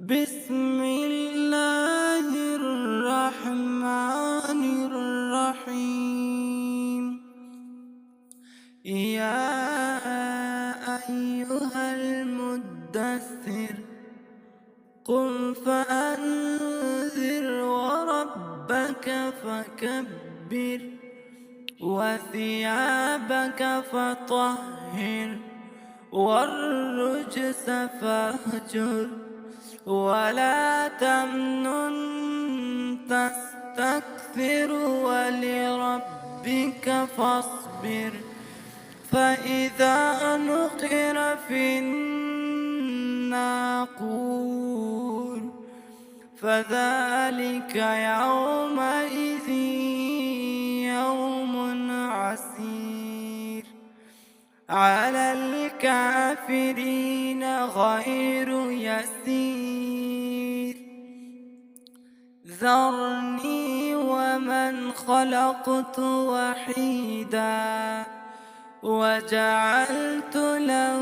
بسم الله الرحمن الرحيم. يا أيها المدثر قم فأنذر وربك فكبر وثيابك فطهر والرجس فاهجر ولا تمنن تستكثر ولربك فاصبر. فإذا نقر في الناقور فذلك يومئذ يوم عسير على الكافرين غير يسير. ذرني ومن خلقت وحيدا وجعلت له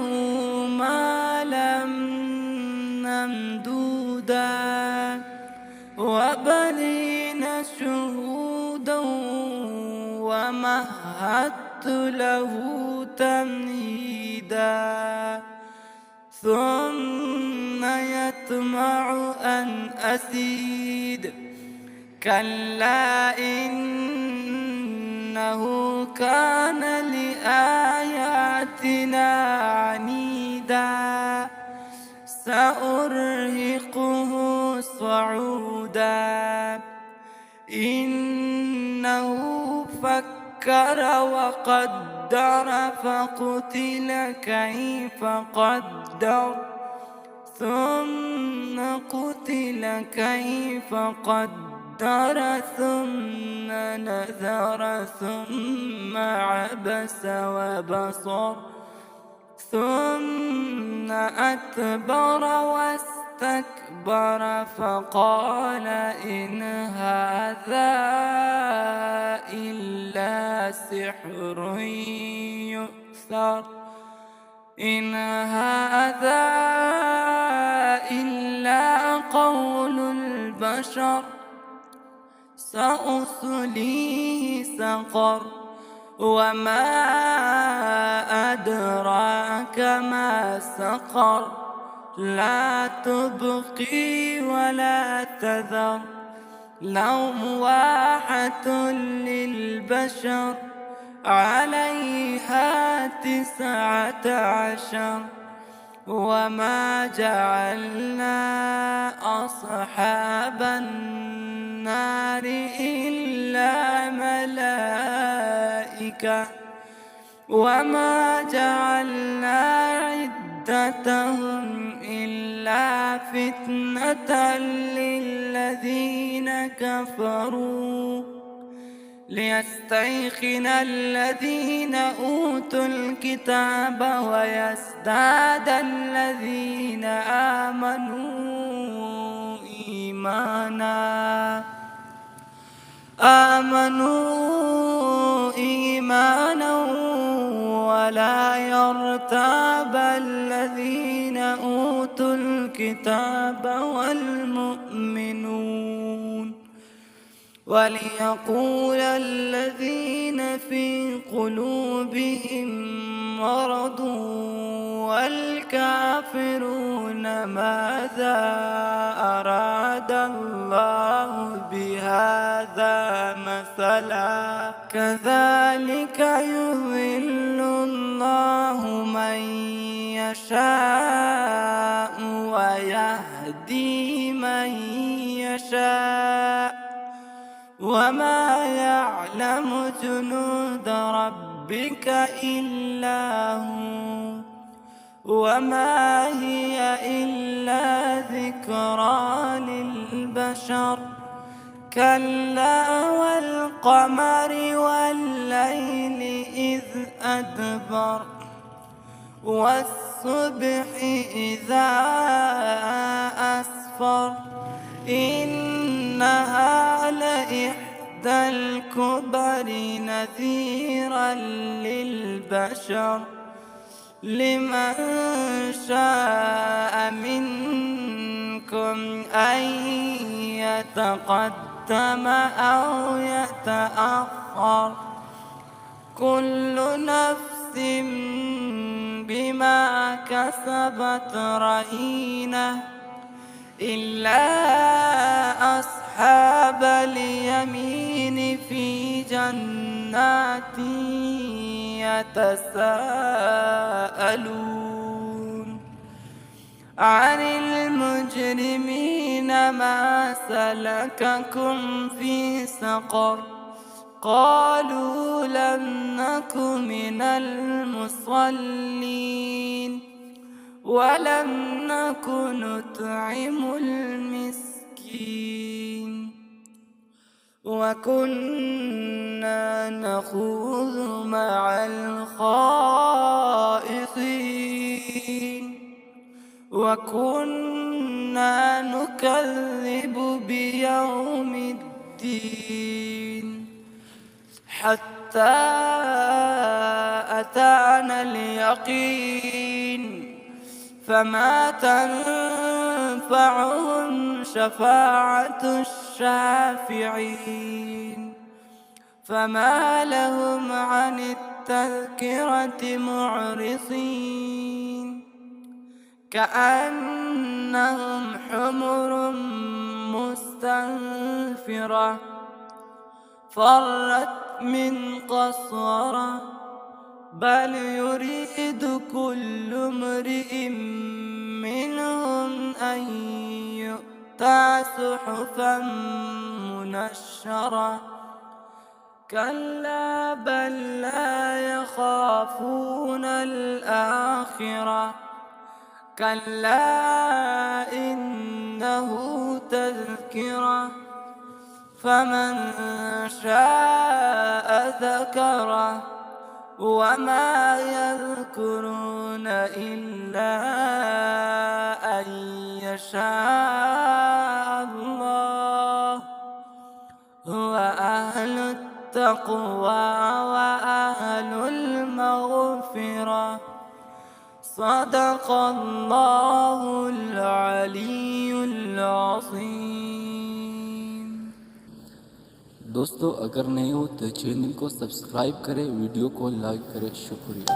مالا ممدودا وبنين شهودا ومهدت له تمهيدا ثم يطمع أن أزيد كلا إنه كان لآياتنا عنيدا سأرهقه صعودا إنه فكر وقدر فقتل كيف قدر ثم قتل كيف قدر ثم نذر ثم عبس وبصر ثم أدبر واستكبر فقال إن هذا إلا سحر يؤثر إن هذا إلا قول البشر سأصليه سقر وما أدراك ما سقر لا تبقي ولا تذر لواحة للبشر عليها 19 وما جعلنا أصحاب النار إلا ملائكة وما جعلنا عدتهم إلا فتنة للذين كفروا ليستيقن الذين أوتوا الكتاب ويزداد الذين آمنوا إيمانا ولا يرتاب الذين أوتوا الكتاب والمؤمنون وليقول الذين في قلوبهم مرض والكافرون ماذا أراد الله بهذا مثلا كذلك يضل الله من يشاء ويهدي من يشاء وما يعلم جنود ربك إلا هو وما هي إلا ذكرى للبشر كلا والقمر والليل إذ أدبر والصبح إذا أسفر إنها لإحدى الكبر نذيرا للبشر لمن شاء منكم منكم أن يتقدم أو يتأخر، كل نفس بما كسبت رهينة إلا أصحاب اليمين في جنات يتساءلون عن المجرمين ما سلككم في سقر، قالوا لم نك من المصلين ولم نك نطعم المسكين وكنا نخوض مع الخائضين وكنا نكذب بيوم الدين حتى أتانا اليقين، فما تنفعهم شفاعة الشافعين، فما لهم عن التذكرة معرضين، كأنهم حمر مستنفرة فرت من قسورة، بل يريد كل امرئ منهم أن يؤتى صحفا منشرة، كلا بل لا يخافون الآخرة، كلا إنه تذكرة، فمن شاء ذكره، وما يذكرون إلا أن يشاء الله هو أهل التقوى وأهل المغفرة. صدق الله العلي العظيم. दोस्तों अगर नए हो तो चैनल को सब्सक्राइब करें, वीडियो को लाइक करें। शुक्रिया।